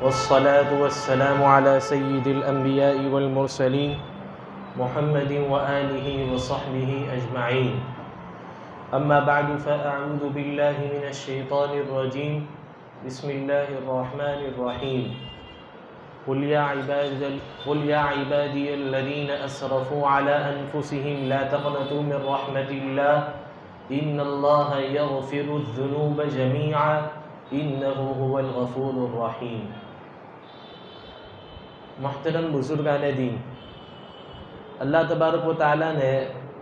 والصلاة والسلام على سيد الأنبياء والمرسلين محمد وآله وصحبه أجمعين. أما بعد فأعوذ بالله من الشيطان الرجيم. بسم الله الرحمن الرحيم. قل يا عبادي الذين أسرفوا على أنفسهم لا تقنطوا من رحمة الله إن الله يغفر الذنوب جميعا إنه هو الغفور الرحيم. محترم بزرگان دین، اللہ تبارک و تعالیٰ نے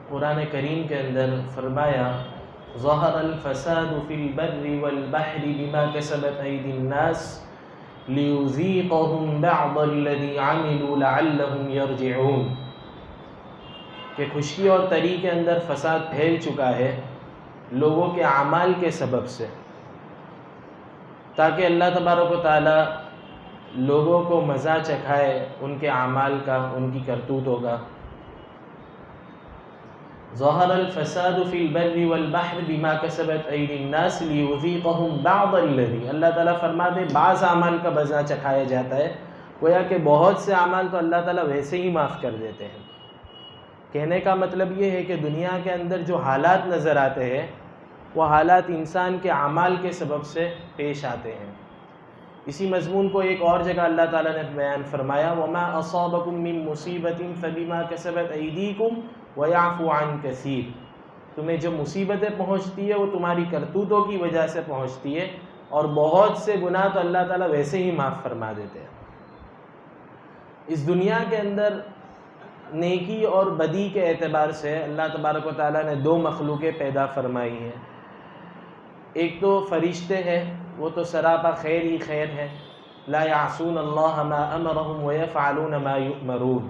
قرآن کریم کے اندر فرمایا ظہر الفساد فی البر والبحر بما کسبت ایدی الناس لیذیقہم بعض الذی عملوا لعلہم یرجعون، کہ خشکی اور تری کے اندر فساد پھیل چکا ہے لوگوں کے اعمال کے سبب سے، تاکہ اللہ تبارک و تعالیٰ لوگوں کو مزہ چکھائے ان کے اعمال کا، ان کی کرتوتوں کا. ظہر الفساد فی البر والبحر بما کسبت ایدی الناس لیذیقہم بعض الذی، اللہ تعالیٰ فرماتے بعض اعمال کا مزہ چکھایا جاتا ہے، گویا کہ بہت سے اعمال تو اللہ تعالیٰ ویسے ہی معاف کر دیتے ہیں. کہنے کا مطلب یہ ہے کہ دنیا کے اندر جو حالات نظر آتے ہیں وہ حالات انسان کے اعمال کے سبب سے پیش آتے ہیں. اسی مضمون کو ایک اور جگہ اللہ تعالیٰ نے بیان فرمایا وَمَا أَصَابَكُم مِّن مُّصِيبَةٍ فَبِمَا كَسَبَتْ أَيْدِيكُمْ وَيَعْفُو عَن كَثِيرٍ، تمہیں جو مصیبتیں پہنچتی ہے وہ تمہاری کرتوتوں کی وجہ سے پہنچتی ہے، اور بہت سے گناہ تو اللہ تعالیٰ ویسے ہی معاف فرما دیتے ہیں. اس دنیا کے اندر نیکی اور بدی کے اعتبار سے اللہ تبارک و تعالیٰ نے دو مخلوقیں پیدا فرمائی ہیں. ایک تو فرشتے ہیں، وہ تو سراپا خیر ہی خیر ہے، لا یعصون اللہ ما امرہم ویفعلون ما یؤمرون،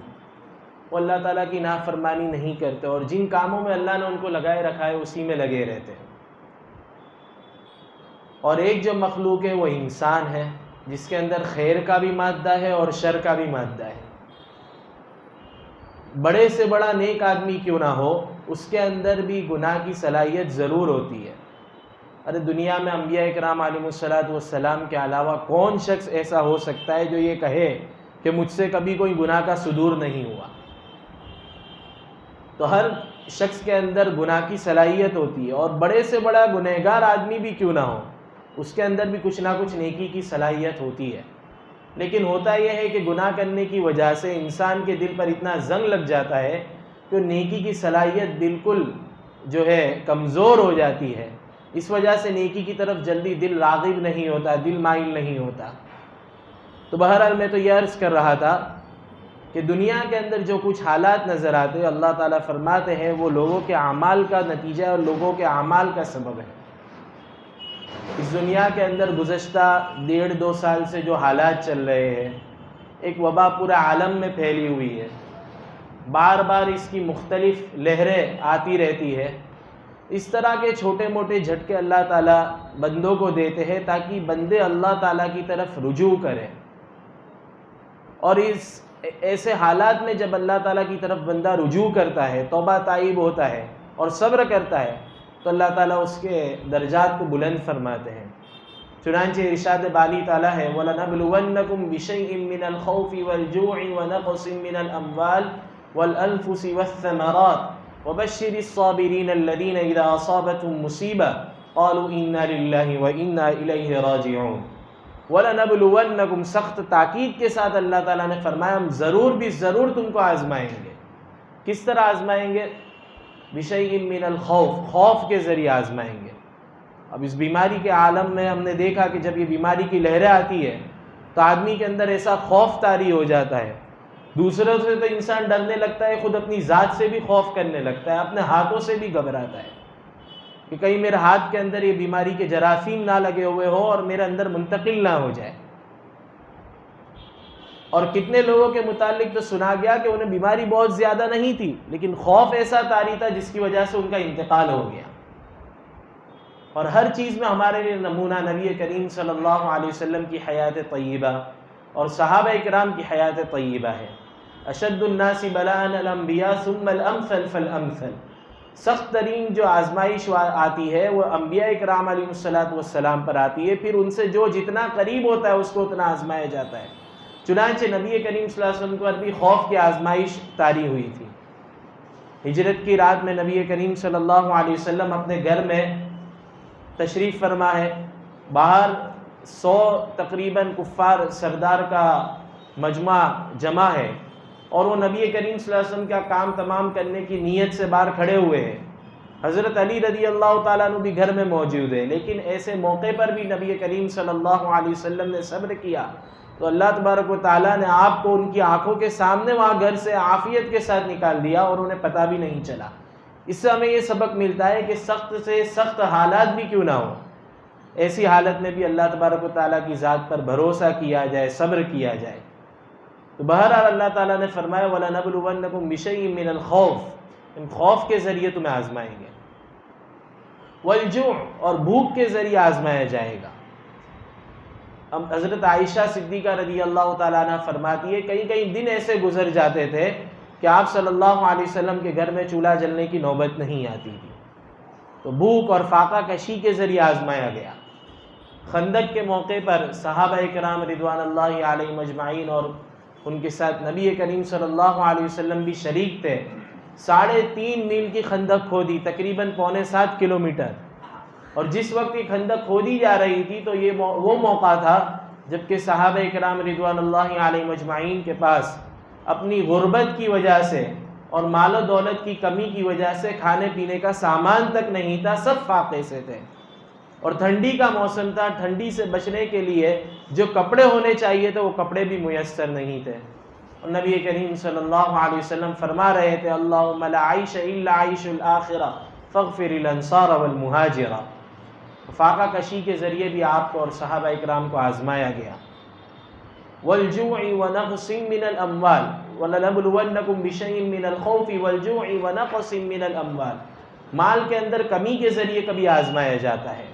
وہ اللہ تعالیٰ کی نافرمانی نہیں کرتے اور جن کاموں میں اللہ نے ان کو لگائے رکھا ہے اسی میں لگے رہتے ہیں. اور ایک جو مخلوق ہے وہ انسان ہے، جس کے اندر خیر کا بھی مادہ ہے اور شر کا بھی مادہ ہے. بڑے سے بڑا نیک آدمی کیوں نہ ہو، اس کے اندر بھی گناہ کی صلاحیت ضرور ہوتی ہے. ارے دنیا میں انبیاء اکرام علیہ السلام کے علاوہ کون شخص ایسا ہو سکتا ہے جو یہ کہے کہ مجھ سے کبھی کوئی گناہ کا صدور نہیں ہوا؟ تو ہر شخص کے اندر گناہ کی صلاحیت ہوتی ہے، اور بڑے سے بڑا گنہگار آدمی بھی کیوں نہ ہو اس کے اندر بھی کچھ نہ کچھ نیکی کی صلاحیت ہوتی ہے. لیکن ہوتا یہ ہے کہ گناہ کرنے کی وجہ سے انسان کے دل پر اتنا زنگ لگ جاتا ہے کہ نیکی کی صلاحیت بالکل جو ہے کمزور ہو جاتی ہے. اس وجہ سے نیکی کی طرف جلدی دل راغب نہیں ہوتا، دل مائل نہیں ہوتا. تو بہرحال میں تو یہ عرض کر رہا تھا کہ دنیا کے اندر جو کچھ حالات نظر آتے ہیں اللہ تعالیٰ فرماتے ہیں وہ لوگوں کے اعمال کا نتیجہ اور لوگوں کے اعمال کا سبب ہے. اس دنیا کے اندر گزشتہ 1.5-2 سال سے جو حالات چل رہے ہیں، ایک وبا پورے عالم میں پھیلی ہوئی ہے، بار بار اس کی مختلف لہریں آتی رہتی ہے. اس طرح کے چھوٹے موٹے جھٹکے اللہ تعالیٰ بندوں کو دیتے ہیں تاکہ بندے اللہ تعالیٰ کی طرف رجوع کریں. اور اس ایسے حالات میں جب اللہ تعالیٰ کی طرف بندہ رجوع کرتا ہے، توبہ تائب ہوتا ہے اور صبر کرتا ہے، تو اللہ تعالیٰ اس کے درجات کو بلند فرماتے ہیں. چنانچہ ارشاد باری تعالیٰ ہے وَلَنَبْلُوَنَّكُمْ بِشَيْءٍ مِّنَ الْخَوْفِ وَالْجُوعِ وَنَقْصٍ مِّنَ الْأَمْوَالِ وَالْأَنفُسِ وَالثَّمَرَاتِ وَبَشِّرِ الصَّابِرِينَ الَّذِينَ إِذَا أَصَابَتْهُمْ مُصِيبَةٌ قَالُوا إِنَّا لِلَّهِ وَإِنَّا إِلَيْهِ رَاجِعُونَ. وَلَنَبْلُوَنَّكُمْ، سخت تاکید کے ساتھ اللہ تعالیٰ نے فرمایا ہم ضرور بھی ضرور تم کو آزمائیں گے. کس طرح آزمائیں گے؟ بِشَيْءٍ مِّنَ الْخَوْفِ، خوف کے ذریعے آزمائیں گے. اب اس بیماری کے عالم میں ہم نے دیکھا کہ جب یہ بیماری کی لہریں آتی ہے تو آدمی کے اندر ایسا خوف طاری ہو جاتا ہے، دوسروں سے تو انسان ڈرنے لگتا ہے، خود اپنی ذات سے بھی خوف کرنے لگتا ہے، اپنے ہاتھوں سے بھی گھبراتا ہے کہ کہیں میرے ہاتھ کے اندر یہ بیماری کے جراثیم نہ لگے ہوئے ہو اور میرے اندر منتقل نہ ہو جائے. اور کتنے لوگوں کے متعلق تو سنا گیا کہ انہیں بیماری بہت زیادہ نہیں تھی لیکن خوف ایسا طاری تھا جس کی وجہ سے ان کا انتقال ہو گیا. اور ہر چیز میں ہمارے لیے نمونہ نبی کریم صلی اللہ علیہ وسلم کی حیات طیبہ اور صحابہ اکرام کی حیات طیبہ ہے. اشد الناس بلاء الانبیاء ثم الامثل فالامثل، سخت ترین جو آزمائش آتی ہے وہ انبیاء کرام علیہ الصلوۃ والسلام پر آتی ہے، پھر ان سے جو جتنا قریب ہوتا ہے اس کو اتنا آزمایا جاتا ہے۔ چنانچہ نبی کریم صلی اللہ علیہ وسلم پر بھی خوف کی آزمائش طاری ہوئی تھی۔ ہجرت کی رات میں نبی کریم صلی اللہ علیہ وسلم اپنے گھر میں تشریف فرما ہے، باہر 100 تقریباً کفار سردار کا مجمع جمع ہے، اور وہ نبی کریم صلی اللہ علیہ وسلم کا کام تمام کرنے کی نیت سے باہر کھڑے ہوئے ہیں۔ حضرت علی رضی اللہ تعالیٰ عنہ بھی گھر میں موجود ہے، لیکن ایسے موقع پر بھی نبی کریم صلی اللہ علیہ وسلم نے صبر کیا تو اللہ تبارک و تعالیٰ نے آپ کو ان کی آنکھوں کے سامنے وہاں گھر سے عافیت کے ساتھ نکال دیا اور انہیں پتہ بھی نہیں چلا۔ اس سے ہمیں یہ سبق ملتا ہے کہ سخت سے سخت حالات بھی کیوں نہ ہو، ایسی حالت میں بھی اللہ تبارک و تعالیٰ کی ذات پر بھروسہ کیا جائے، صبر کیا جائے۔ تو بہرحال اللہ تعالیٰ نے فرمایا وَلَنَبْلُوَنَّكُمْ بِشَيْءٍ مِّنَ الْخَوْفِ، ہم خوف کے ذریعے تمہیں آزمائیں گے، وَالْجُوعِ، اور بھوک کے ذریعے آزمایا جائے گا۔ اب حضرت عائشہ صدیقہ رضی اللہ تعالیٰ عنہ فرماتی ہے کئی کئی دن ایسے گزر جاتے تھے کہ آپ صلی اللہ علیہ وسلم کے گھر میں چولہا جلنے کی نوبت نہیں آتی تھی، تو بھوک اور فاقہ کشی کے ذریعے آزمایا گیا۔ خندق کے موقع پر صحابہ کرام رضوان اللہ علیہم اجمعین اور ان کے ساتھ نبی کریم صلی اللہ علیہ وسلم بھی شریک تھے، 3.5 میل کی خندق کھودی، تقریباً 6.25 کلومیٹر، اور جس وقت یہ خندق کھودی جا رہی تھی تو یہ وہ موقع تھا جب کہ صحابہ کرام رضوان اللہ علیہم اجمعین کے پاس اپنی غربت کی وجہ سے اور مال و دولت کی کمی کی وجہ سے کھانے پینے کا سامان تک نہیں تھا، سب فاقے سے تھے، اور ٹھنڈی کا موسم تھا، ٹھنڈی سے بچنے کے لیے جو کپڑے ہونے چاہیے تھے وہ کپڑے بھی میسر نہیں تھے۔ اور نبی کریم صلی اللہ علیہ وسلم فرما رہے تھے اللہم لا عیش الا عیش الآخرہ فاغفر الانصار والمہاجرہ۔ فاقہ کشی کے ذریعے بھی آپ کو اور صحابہ اکرام کو آزمایا گیا۔ والجوع ونقص من الاموال ولنبلونکم بشیء من الخوف والجوع ونقص من الاموال، مال کے اندر کمی کے ذریعے کبھی آزمایا جاتا ہے۔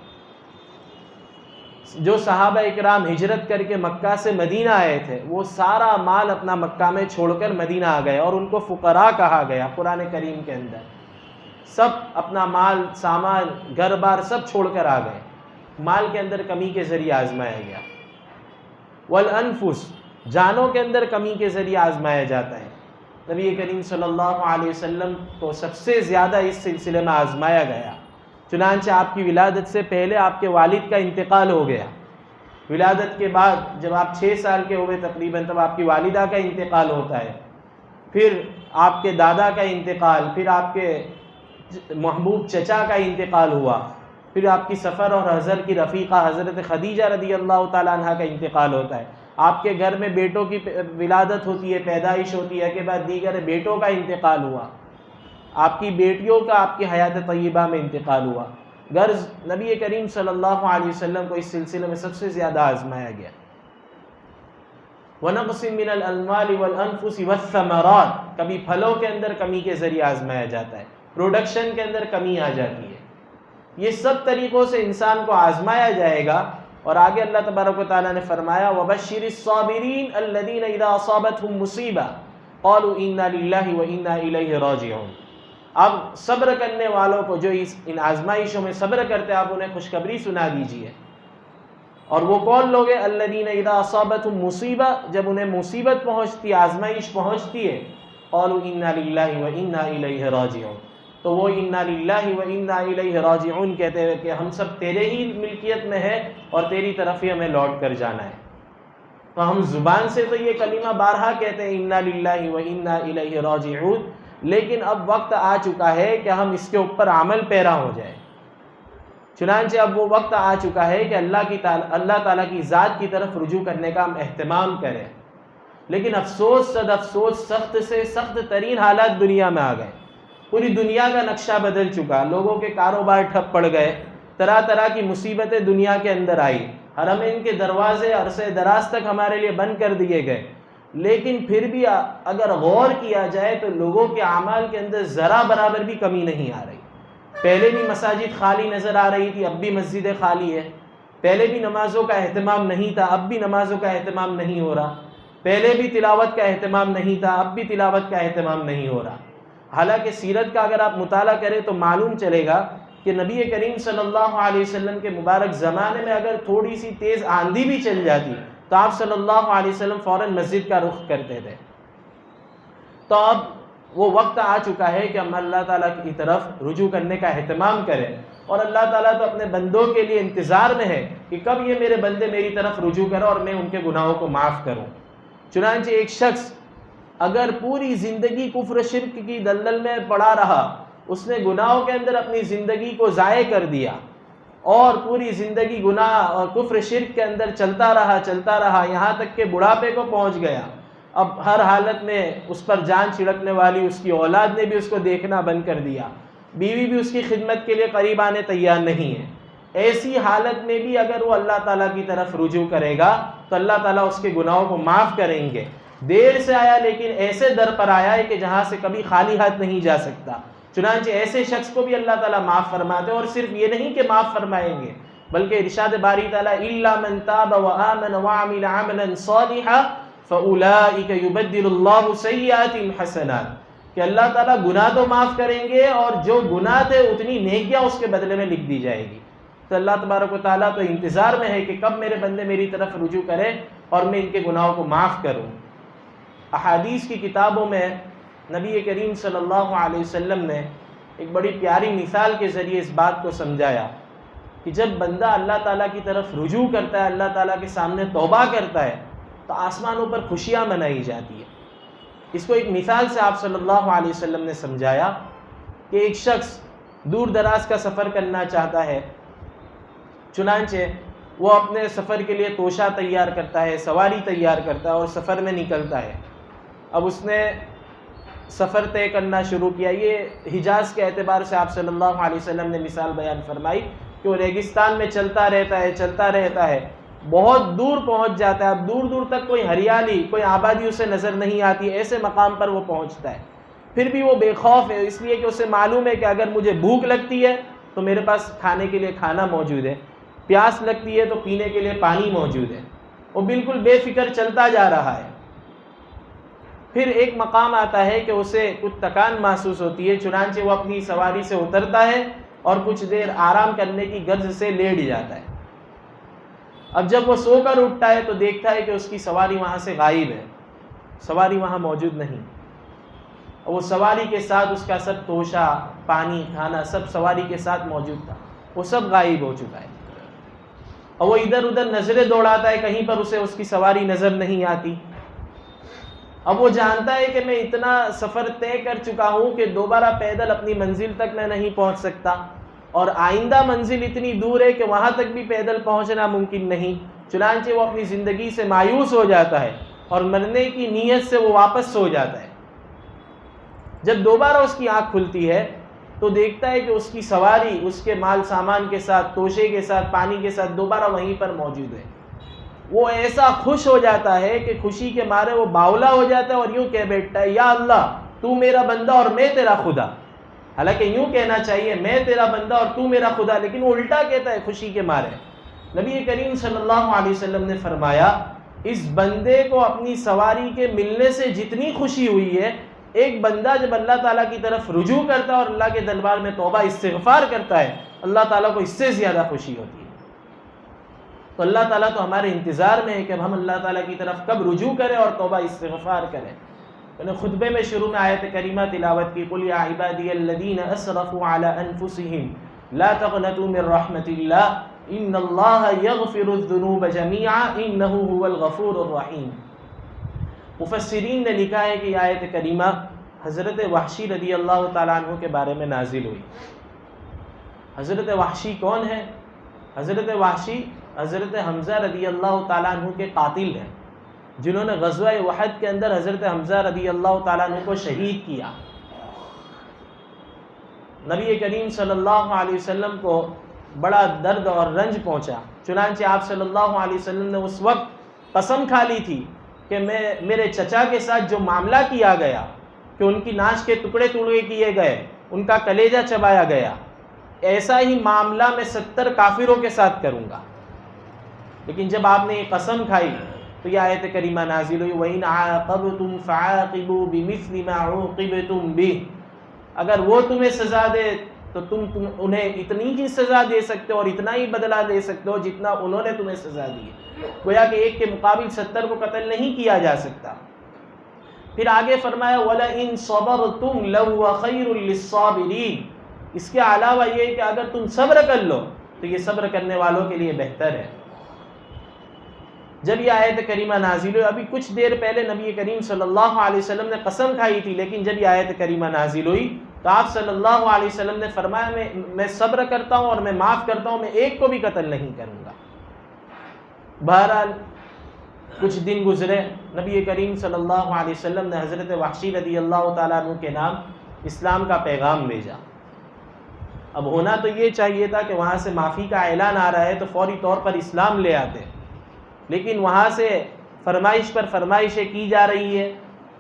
جو صحابہ اکرام ہجرت کر کے مکہ سے مدینہ آئے تھے وہ سارا مال اپنا مکہ میں چھوڑ کر مدینہ آ گئے، اور ان کو فقراء کہا گیا قرآن کریم کے اندر۔ سب اپنا مال سامان گھر بار سب چھوڑ کر آ گئے، مال کے اندر کمی کے ذریعے آزمایا گیا۔ والانفس، جانوں کے اندر کمی کے ذریعے آزمایا جاتا ہے۔ نبی کریم صلی اللہ علیہ وسلم کو سب سے زیادہ اس سلسلے میں آزمایا گیا، چنانچہ آپ کی ولادت سے پہلے آپ کے والد کا انتقال ہو گیا، ولادت کے بعد جب آپ 6 سال کے ہوئے تقریباً تب آپ کی والدہ کا انتقال ہوتا ہے، پھر آپ کے دادا کا انتقال، پھر آپ کے محبوب چچا کا انتقال ہوا، پھر آپ کی سفر اور حضر کی رفیقہ حضرت خدیجہ رضی اللہ تعالیٰ عنہ کا انتقال ہوتا ہے، آپ کے گھر میں بیٹوں کی ولادت ہوتی ہے، پیدائش ہوتی ہے، کے بعد دیگر بیٹوں کا انتقال ہوا، آپ کی بیٹیوں کا آپ کی حیات طیبہ میں انتقال ہوا۔ غرض نبی کریم صلی اللہ علیہ وسلم کو اس سلسلے میں سب سے زیادہ آزمایا گیا۔ وَنَقْصٍ مِّنَ الْأَمْوَالِ وَالْأَنفُسِ وَالثَّمَرَاتِ، کبھی پھلوں کے اندر کمی کے ذریعے آزمایا جاتا ہے، پروڈکشن کے اندر کمی آ جاتی ہے۔ یہ سب طریقوں سے انسان کو آزمایا جائے گا، اور آگے اللہ تبارک و تعالیٰ نے فرمایا وَبَشِّرِ الصَّابِرِينَ الَّذِينَ إِذَا أَصَابَتْهُمْ مُصِيبَةٌ قَالُوا إِنَّا لِلَّهِ وَإِنَّا إِلَيْهِ راجعون۔ اب صبر کرنے والوں کو جو ان آزمائشوں میں صبر کرتے ہیں آپ انہیں خوشخبری سنا دیجئے۔ اور وہ کون لوگ ہیں؟ الذین اذا اصابتهم مصیبہ، جب انہیں مصیبت پہنچتی ہے، آزمائش پہنچتی ہے، قالوا انا للہ وانا الیہ راجعون، تو وہ انا للہ وانا الیہ راجعون کہتے ہیں کہ ہم سب تیرے ہی ملکیت میں ہے اور تیری طرف ہی ہمیں لوٹ کر جانا ہے۔ تو ہم زبان سے تو یہ کلمہ بارہا کہتے ہیں انا للہ وانا الیہ راجعون، لیکن اب وقت آ چکا ہے کہ ہم اس کے اوپر عمل پیرا ہو جائے۔ چنانچہ اب وہ وقت آ چکا ہے کہ اللہ تعالیٰ کی ذات کی طرف رجوع کرنے کا ہم اہتمام کریں۔ لیکن افسوس صد افسوس، سخت سے سخت ترین حالات دنیا میں آ گئے، پوری دنیا کا نقشہ بدل چکا، لوگوں کے کاروبار ٹھپ پڑ گئے، طرح طرح کی مصیبتیں دنیا کے اندر آئی، حرمین کے دروازے عرصے دراز تک ہمارے لیے بند کر دیے گئے۔ لیکن پھر بھی اگر غور کیا جائے تو لوگوں کے اعمال کے اندر ذرا برابر بھی کمی نہیں آ رہی۔ پہلے بھی مساجد خالی نظر آ رہی تھی، اب بھی مسجدیں خالی ہے۔ پہلے بھی نمازوں کا اہتمام نہیں تھا، اب بھی نمازوں کا اہتمام نہیں ہو رہا۔ پہلے بھی تلاوت کا اہتمام نہیں تھا، اب بھی تلاوت کا اہتمام نہیں ہو رہا۔ حالانکہ سیرت کا اگر آپ مطالعہ کریں تو معلوم چلے گا کہ نبی کریم صلی اللہ علیہ وسلم کے مبارک زمانے میں اگر تھوڑی سی تیز آندھی بھی چل جاتی تو آپ صلی اللہ علیہ وسلم فوراً مسجد کا رخ کرتے تھے۔ تو اب وہ وقت آ چکا ہے کہ ہم اللہ تعالیٰ کی طرف رجوع کرنے کا اہتمام کریں، اور اللہ تعالیٰ تو اپنے بندوں کے لیے انتظار میں ہے کہ کب یہ میرے بندے میری طرف رجوع کریں اور میں ان کے گناہوں کو معاف کروں۔ چنانچہ ایک شخص اگر پوری زندگی کفر شرک کی دلدل میں پڑا رہا، اس نے گناہوں کے اندر اپنی زندگی کو ضائع کر دیا اور پوری زندگی گناہ اور کفر شرک کے اندر چلتا رہا یہاں تک کہ بڑھاپے کو پہنچ گیا، اب ہر حالت میں اس پر جان چھڑکنے والی اس کی اولاد نے بھی اس کو دیکھنا بند کر دیا، بیوی بھی اس کی خدمت کے لیے قریب آنے تیار نہیں ہے، ایسی حالت میں بھی اگر وہ اللہ تعالیٰ کی طرف رجوع کرے گا تو اللہ تعالیٰ اس کے گناہوں کو معاف کریں گے۔ دیر سے آیا لیکن ایسے در پر آیا ہے کہ جہاں سے کبھی خالی ہاتھ نہیں جا سکتا، چنانچہ ایسے شخص کو بھی اللہ تعالیٰ معاف فرماتے ہیں، اور صرف یہ نہیں کہ معاف فرمائیں گے بلکہ ارشاد باری تعالیٰ اِلَّا مَن تَابَ وَآمَنَ وَعَمِلَ عَمَلًا صَالِحًا فَأُولَٰئِكَ يُبَدِّلُ اللَّهُ سَيِّئَاتِهِمْ حَسَنَاتٍ، کہ اللہ تعالیٰ گناہ تو معاف کریں گے اور جو گناہ تھے اتنی نیکیاں اس کے بدلے میں لکھ دی جائے گی۔ تو اللہ تبارک و تعالیٰ تو انتظار میں ہے کہ کب میرے بندے میری طرف رجوع کریں اور میں ان کے گناہوں کو معاف کروں۔ احادیث کی کتابوں میں نبی کریم صلی اللہ علیہ وسلم نے ایک بڑی پیاری مثال کے ذریعے اس بات کو سمجھایا کہ جب بندہ اللہ تعالیٰ کی طرف رجوع کرتا ہے، اللہ تعالیٰ کے سامنے توبہ کرتا ہے تو آسمانوں پر خوشیاں منائی جاتی ہے۔ اس کو ایک مثال سے آپ صلی اللہ علیہ وسلم نے سمجھایا کہ ایک شخص دور دراز کا سفر کرنا چاہتا ہے، چنانچہ وہ اپنے سفر کے لیے توشہ تیار کرتا ہے، سواری تیار کرتا ہے اور سفر میں نکلتا ہے۔ اب اس نے سفر طے کرنا شروع کیا۔ یہ حجاز کے اعتبار سے آپ صلی اللہ علیہ وسلم نے مثال بیان فرمائی کہ وہ ریگستان میں چلتا رہتا ہے، بہت دور پہنچ جاتا ہے، اب دور دور تک کوئی ہریالی، کوئی آبادی اسے نظر نہیں آتی، ایسے مقام پر وہ پہنچتا ہے۔ پھر بھی وہ بے خوف ہے، اس لیے کہ اسے معلوم ہے کہ اگر مجھے بھوک لگتی ہے تو میرے پاس کھانے کے لیے کھانا موجود ہے، پیاس لگتی ہے تو پینے کے لیے پانی موجود ہے، وہ بالکل بے فکر چلتا جا رہا ہے۔ پھر ایک مقام آتا ہے کہ اسے کچھ تکان محسوس ہوتی ہے، چنانچہ وہ اپنی سواری سے اترتا ہے اور کچھ دیر آرام کرنے کی غرض سے لیٹ جاتا ہے۔ اب جب وہ سو کر اٹھتا ہے تو دیکھتا ہے کہ اس کی سواری وہاں سے غائب ہے، سواری وہاں موجود نہیں، اور وہ سواری کے ساتھ اس کا سب توشہ، پانی، کھانا سب سواری کے ساتھ موجود تھا، وہ سب غائب ہو چکا ہے۔ اور وہ ادھر ادھر نظریں دوڑاتا ہے، کہیں پر اسے اس کی سواری نظر نہیں آتی۔ اب وہ جانتا ہے کہ میں اتنا سفر طے کر چکا ہوں کہ دوبارہ پیدل اپنی منزل تک میں نہیں پہنچ سکتا، اور آئندہ منزل اتنی دور ہے کہ وہاں تک بھی پیدل پہنچنا ممکن نہیں، چنانچہ وہ اپنی زندگی سے مایوس ہو جاتا ہے اور مرنے کی نیت سے وہ واپس سو جاتا ہے۔ جب دوبارہ اس کی آنکھ کھلتی ہے تو دیکھتا ہے کہ اس کی سواری اس کے مال سامان کے ساتھ، توشے کے ساتھ، پانی کے ساتھ دوبارہ وہیں پر موجود ہے۔ وہ ایسا خوش ہو جاتا ہے کہ خوشی کے مارے وہ باولا ہو جاتا ہے اور یوں کہہ بیٹھتا ہے، یا اللہ تو میرا بندہ اور میں تیرا خدا۔ حالانکہ یوں کہنا چاہیے میں تیرا بندہ اور تو میرا خدا، لیکن وہ الٹا کہتا ہے خوشی کے مارے۔ نبی کریم صلی اللہ علیہ وسلم نے فرمایا اس بندے کو اپنی سواری کے ملنے سے جتنی خوشی ہوئی ہے، ایک بندہ جب اللہ تعالیٰ کی طرف رجوع کرتا ہے اور اللہ کے دربار میں توبہ استغفار کرتا ہے، اللہ تعالیٰ کو اس سے زیادہ خوشی ہوتی ہے۔ تو اللہ تعالیٰ تو ہمارے انتظار میں ہے کہ ہم اللہ تعالیٰ کی طرف کب رجوع کریں اور توبہ استغفار کریں۔ میں نے خطبے میں شروع میں آیت کریمہ تلاوت کی، قُلْ يَا عِبَادِيَ الَّذِينَ أَسْرَفُوا عَلَىٰ أَنفُسِهِمْ لَا تَقْنَطُوا مِن رَحْمَةِ اللَّهِ إِنَّ اللَّهَ يَغْفِرُ الذُّنُوبَ جَمِيعًا إِنَّهُ هُوَ الْغَفُورُ الرَّحِيمُ۔ مفسرین نے لکھا ہے کہ یہ آیت کریمہ حضرت وحشی رضی اللہ تعالیٰ عنہ کے بارے میں نازل ہوئی۔ حضرت وحشی کون ہے؟ حضرت وحشی حضرت حمزہ رضی اللہ تعالیٰ عنہ کے قاتل ہیں، جنہوں نے غزوہ احد کے اندر حضرت حمزہ رضی اللہ تعالیٰ عنہ کو شہید کیا۔ نبی کریم صلی اللہ علیہ وسلم کو بڑا درد اور رنج پہنچا، چنانچہ آپ صلی اللہ علیہ وسلم نے اس وقت قسم کھا لی تھی کہ میرے چچا کے ساتھ جو معاملہ کیا گیا کہ ان کی ناش کے ٹکڑے کیے گئے، ان کا کلیجہ چبایا گیا، ایسا ہی معاملہ میں 70 کافروں کے ساتھ کروں گا۔ لیکن جب آپ نے یہ قسم کھائی تو یہ آیت کریمہ نازل ہوئی، وَإِنْ عَاقَبْتُمْ فَعَاقِبُوا بِمِثْلِ مَا عُوقِبْتُمْ بِهِ، اگر وہ تمہیں سزا دے تو تم انہیں اتنی ہی سزا دے سکتے ہو اور اتنا ہی بدلہ دے سکتے ہو جتنا انہوں نے تمہیں سزا دی ہے. گویا کہ ایک کے مقابل 70 کو قتل نہیں کیا جا سکتا. پھر آگے فرمایا وَلَئِن صَبَرْتُمْ لَهُوَ خَيْرٌ لِلصَّابِرِينَ. اس کے علاوہ یہ کہ اگر تم صبر کر لو تو یہ صبر کرنے والوں کے لیے بہتر ہے. جب یہ آیت کریمہ نازل ہوئی، ابھی کچھ دیر پہلے نبی کریم صلی اللہ علیہ وسلم نے قسم کھائی تھی، لیکن جب یہ آیت کریمہ نازل ہوئی تو آپ صلی اللہ علیہ وسلم نے فرمایا میں صبر کرتا ہوں اور میں معاف کرتا ہوں، میں ایک کو بھی قتل نہیں کروں گا. بہرحال کچھ دن گزرے، نبی کریم صلی اللہ علیہ وسلم نے حضرت وحشی رضی اللہ تعالیٰ عنہ کے نام اسلام کا پیغام بھیجا. اب ہونا تو یہ چاہیے تھا کہ وہاں سے معافی کا اعلان آ رہا ہے تو فوری طور پر اسلام لے آتے، لیکن وہاں سے فرمائش پر فرمائشیں کی جا رہی ہے.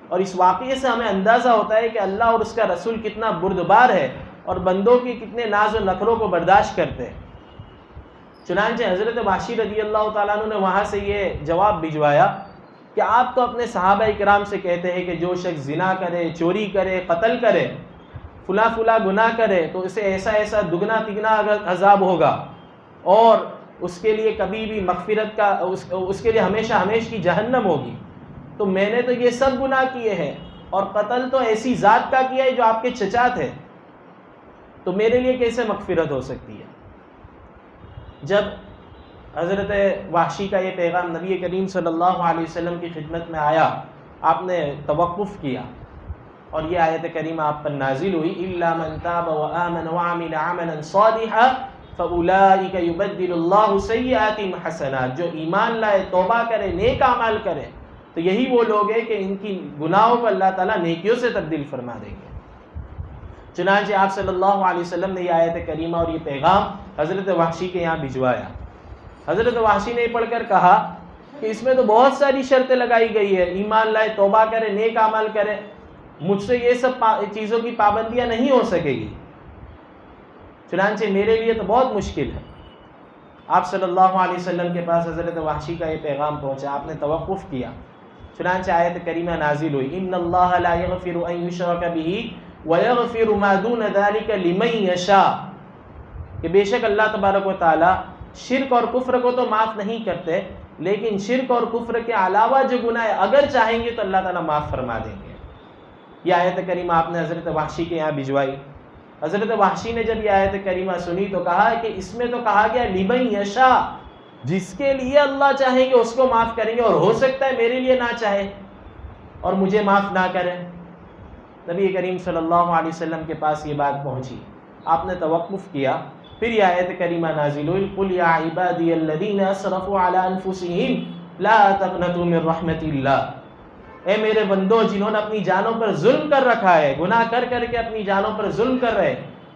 اور اس واقعے سے ہمیں اندازہ ہوتا ہے کہ اللہ اور اس کا رسول کتنا بردبار ہے اور بندوں کی کتنے ناز و نخروں کو برداشت کرتے ہیں. چنانچہ حضرت وحشی رضی اللہ تعالیٰ عنہ نے وہاں سے یہ جواب بھجوایا کہ آپ تو اپنے صحابہ کرام سے کہتے ہیں کہ جو شخص زنا کرے، چوری کرے، قتل کرے، فلاں فلاں گناہ کرے تو اسے ایسا ایسا دگنا تگنا عذاب ہوگا اور اس کے لیے کبھی بھی مغفرت کا اس کے لیے ہمیشہ ہمیشہ کی جہنم ہوگی. تو میں نے تو یہ سب گناہ کیے ہیں اور قتل تو ایسی ذات کا کیا ہے جو آپ کے چچا تھے، تو میرے لیے کیسے مغفرت ہو سکتی ہے؟ جب حضرت وحشی کا یہ پیغام نبی کریم صلی اللہ علیہ وسلم کی خدمت میں آیا، آپ نے توقف کیا اور یہ آیت کریمہ آپ پر نازل ہوئی إِلَّا مَنْ تَابَ وَآمَنَ وَعَمِلَ عَمَلًا صَالِحًا فَأُولَٰئِكَ يُبَدِّلُ اللَّهُ سَيِّئَاتِهِمْ حَسَنَاتٍ. جو ایمان لائے، توبہ کرے، نیک اعمال کرے تو یہی وہ لوگ ہیں کہ ان کی گناہوں کو اللہ تعالیٰ نیکیوں سے تبدیل فرما دیں گے. چنانچہ آپ صلی اللہ علیہ وسلم نے یہ آیت کریمہ اور یہ پیغام حضرت وحشی کے یہاں بھجوایا. حضرت وحشی نے پڑھ کر کہا کہ اس میں تو بہت ساری شرطیں لگائی گئی ہے، ایمان لائے، توبہ کرے، نیک اعمال کرے، مجھ سے یہ سب چیزوں کی پابندیاں نہیں ہو سکے گی، چنانچہ میرے لیے تو بہت مشکل ہے. آپ صلی اللہ علیہ وسلم کے پاس حضرت وحشی کا یہ پیغام پہنچا، آپ نے توقف کیا. چنانچہ آیت کریمہ نازل ہوئی ان اللہ لا یغفر ان یشرک بہ ویغفر ما دون ذلک لمن یشاء. کہ بے شک اللہ تبارک و تعالی شرک اور کفر کو تو معاف نہیں کرتے، لیکن شرک اور کفر کے علاوہ جو گناہ اگر چاہیں گے تو اللہ تعالیٰ معاف فرما دیں گے. یہ آیت کریمہ آپ نے حضرت وحشی کے یہاں بھجوائی. حضرت وحشی نے جب یہ آیت کریمہ سنی تو کہا کہ اس میں تو کہا گیا لمن یشاء، جس کے لیے اللہ چاہیں گے اس کو معاف کریں گے، اور ہو سکتا ہے میرے لیے نہ چاہے اور مجھے معاف نہ کرے. نبی کریم صلی اللہ علیہ وسلم کے پاس یہ بات پہنچی، آپ نے توقف کیا. پھر یہ آیت کریمہ نازل ہوئی قل یا عبادی الذین اسرفوا علی انفسہم لا تقنطوا من رحمت اللہ. اے میرے بندو جنہوں نے اپنی جانوں پر ظلم کر رکھا ہے، گناہ کر کر کے اپنی جانوں پر ظلم کر رہے،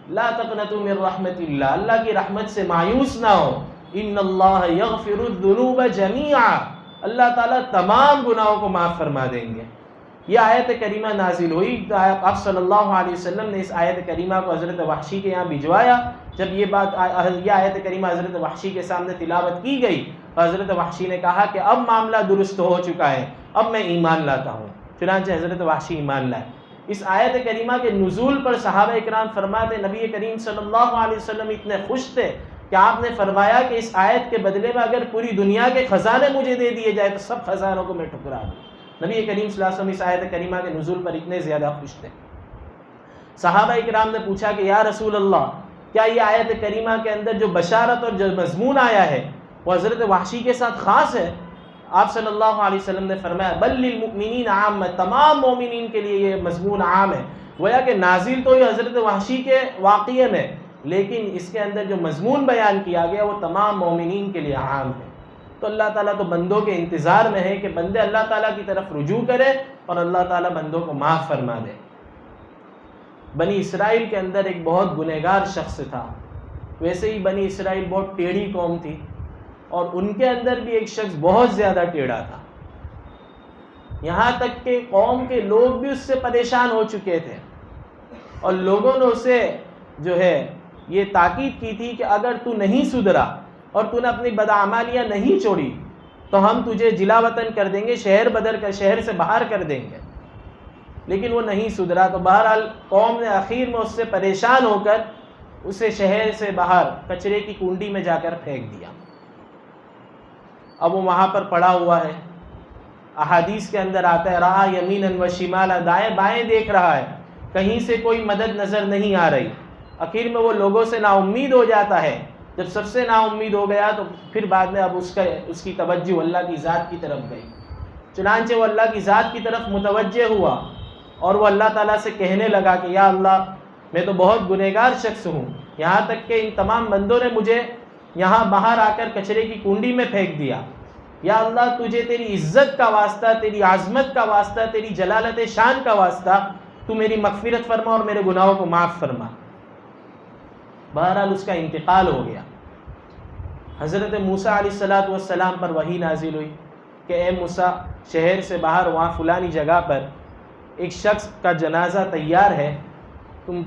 لا تقنطوا من رحمت اللہ، اللہ کی رحمت سے مایوس نہ ہو. ان اللہ یغفر الذنوب جمیعا، اللہ تعالیٰ تمام گناہوں کو معاف فرما دیں گے. یہ آیت کریمہ نازل ہوئی تو آپ صلی اللہ علیہ وسلم نے اس آیت کریمہ کو حضرت وحشی کے یہاں بھجوایا. جب یہ آیت کریمہ حضرت وحشی کے سامنے تلاوت کی گئی تو حضرت وحشی نے کہا کہ اب معاملہ درست ہو چکا ہے، اب میں ایمان لاتا ہوں. چنانچہ حضرت وحشی ایمان لائے. اس آیت کریمہ کے نزول پر صحابہ اکرام فرماتے نبی کریم صلی اللہ علیہ وسلم اتنے خوش تھے کہ آپ نے فرمایا کہ اس آیت کے بدلے میں اگر پوری دنیا کے خزانے مجھے دے دیے جائے تو سب خزانوں کو میں ٹھکرا دوں. نبی کریم صلی اللہ علیہ وسلم اس آیت کریمہ کے نزول پر اتنے زیادہ خوش تھے. صحابہ اکرام نے پوچھا کہ یا رسول اللہ، کیا یہ آیت کریمہ کے اندر جو بشارت اور جو مضمون آیا ہے وہ حضرت وحشی کے ساتھ خاص ہے؟ آپ صلی اللہ علیہ وسلم نے فرمایا بل للمؤمنین عام، تمام مومنین کے لیے یہ مضمون عام ہے. گویا کہ نازل تو یہ حضرت وحشی کے واقعے میں، لیکن اس کے اندر جو مضمون بیان کیا گیا وہ تمام مومنین کے لیے عام ہے. تو اللہ تعالیٰ تو بندوں کے انتظار میں ہے کہ بندے اللہ تعالیٰ کی طرف رجوع کرے اور اللہ تعالیٰ بندوں کو معاف فرما دے. بنی اسرائیل کے اندر ایک بہت گنہگار شخص تھا. ویسے ہی بنی اسرائیل بہت ٹیڑھی قوم تھی اور ان کے اندر بھی ایک شخص بہت زیادہ ٹیڑھا تھا، یہاں تک کہ قوم کے لوگ بھی اس سے پریشان ہو چکے تھے اور لوگوں نے اسے جو ہے یہ تاکید کی تھی کہ اگر تو نہیں سدھرا اور تو نے اپنی بدعمالیاں نہیں چھوڑی تو ہم تجھے جلا وطن کر دیں گے، شہر بدر کر شہر سے باہر کر دیں گے. لیکن وہ نہیں سدھرا، تو بہرحال قوم نے آخر میں اس سے پریشان ہو کر اسے شہر سے باہر کچرے کی کنڈی میں جا کر پھینک دیا۔ اب وہ وہاں پر پڑا ہوا ہے، احادیث کے اندر آتا ہے رہا یمیناً و شمالا، دائیں بائیں دیکھ رہا ہے، کہیں سے کوئی مدد نظر نہیں آ رہی۔ آخر میں وہ لوگوں سے نا امید ہو جاتا ہے، جب سب سے نا امید ہو گیا تو پھر بعد میں اب اس کی توجہ اللہ کی ذات کی طرف گئی۔ چنانچہ وہ اللہ کی ذات کی طرف متوجہ ہوا اور وہ اللہ تعالیٰ سے کہنے لگا کہ یا اللہ میں تو بہت گنہگار شخص ہوں، یہاں تک کہ ان تمام بندوں نے مجھے یہاں باہر آ کر کچرے کی کنڈی میں پھینک دیا۔ یا اللہ تجھے تیری عزت کا واسطہ، تیری عظمت کا واسطہ، تیری جلالت شان کا واسطہ تو میری مغفرت فرما اور میرے گناہوں کو معاف فرما۔ بہرحال اس کا انتقال ہو گیا۔ حضرت موسیٰ علیہ السلام پر وحی نازل ہوئی کہ اے موسیٰ، شہر سے باہر وہاں فلانی جگہ پر ایک شخص کا جنازہ تیار ہے، تم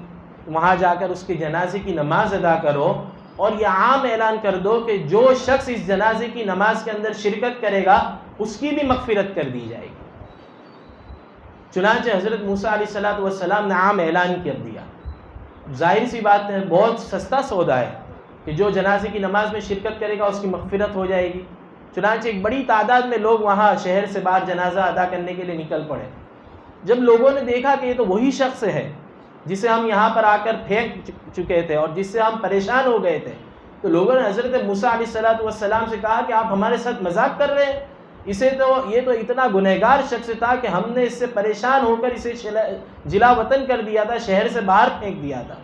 وہاں جا کر اس کے جنازے کی نماز ادا کرو اور یہ عام اعلان کر دو کہ جو شخص اس جنازے کی نماز کے اندر شرکت کرے گا اس کی بھی مغفرت کر دی جائے گی۔ چنانچہ حضرت موسیٰ علیہ السلام نے عام اعلان کر دیا۔ ظاہر سی بات ہے، بہت سستا سودا ہے کہ جو جنازے کی نماز میں شرکت کرے گا اس کی مغفرت ہو جائے گی۔ چنانچہ ایک بڑی تعداد میں لوگ وہاں شہر سے باہر جنازہ ادا کرنے کے لیے نکل پڑے۔ جب لوگوں نے دیکھا کہ یہ تو وہی شخص ہے جسے ہم یہاں پر آ کر پھینک چکے تھے اور جس سے ہم پریشان ہو گئے تھے، تو لوگوں نے حضرت موسیٰ علیہ السلام سے کہا کہ آپ ہمارے ساتھ مذاق کر رہے ہیں، یہ تو اتنا گنہگار شخص تھا کہ ہم نے اس سے پریشان ہو کر اسے جلا وطن کر دیا تھا، شہر سے باہر پھینک دیا تھا۔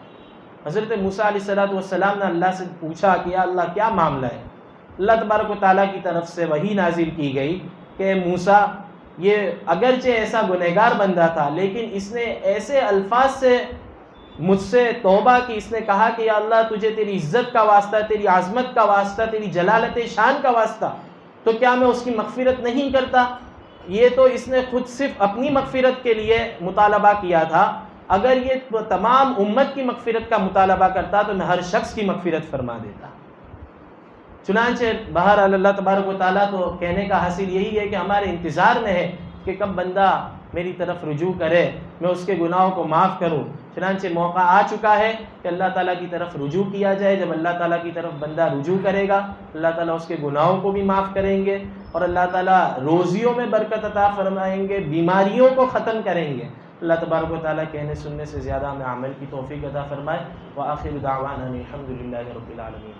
حضرت موسیٰ علیہ السلام نے اللہ سے پوچھا کہ یا اللہ کیا معاملہ ہے؟ اللہ تبارک و تعالیٰ کی طرف سے وحی نازل کی گئی کہ موسیٰ، یہ اگرچہ ایسا گنہگار بندہ تھا لیکن اس نے ایسے الفاظ سے مجھ سے توبہ کی، اس نے کہا کہ یا اللہ تجھے تیری عزت کا واسطہ، تیری عظمت کا واسطہ، تیری جلالت شان کا واسطہ، تو کیا میں اس کی مغفرت نہیں کرتا؟ یہ تو اس نے خود صرف اپنی مغفرت کے لیے مطالبہ کیا تھا، اگر یہ تمام امت کی مغفرت کا مطالبہ کرتا تو میں ہر شخص کی مغفرت فرما دیتا۔ چنانچہ بہرحال اللہ تبارک و تعالیٰ تو کہنے کا حاصل یہی ہے کہ ہمارے انتظار میں ہے کہ کب بندہ میری طرف رجوع کرے، میں اس کے گناہوں کو معاف کروں۔ چنانچہ موقع آ چکا ہے کہ اللہ تعالیٰ کی طرف رجوع کیا جائے۔ جب اللہ تعالیٰ کی طرف بندہ رجوع کرے گا، اللہ تعالیٰ اس کے گناہوں کو بھی معاف کریں گے اور اللہ تعالیٰ روزیوں میں برکت عطا فرمائیں گے، بیماریوں کو ختم کریں گے۔ اللہ تبارک و تعالیٰ کہنے سننے سے زیادہ ہمیں عمل کی توفیق عطا فرمائے۔ وآخر دعوانا الحمد للہ رب العالمین۔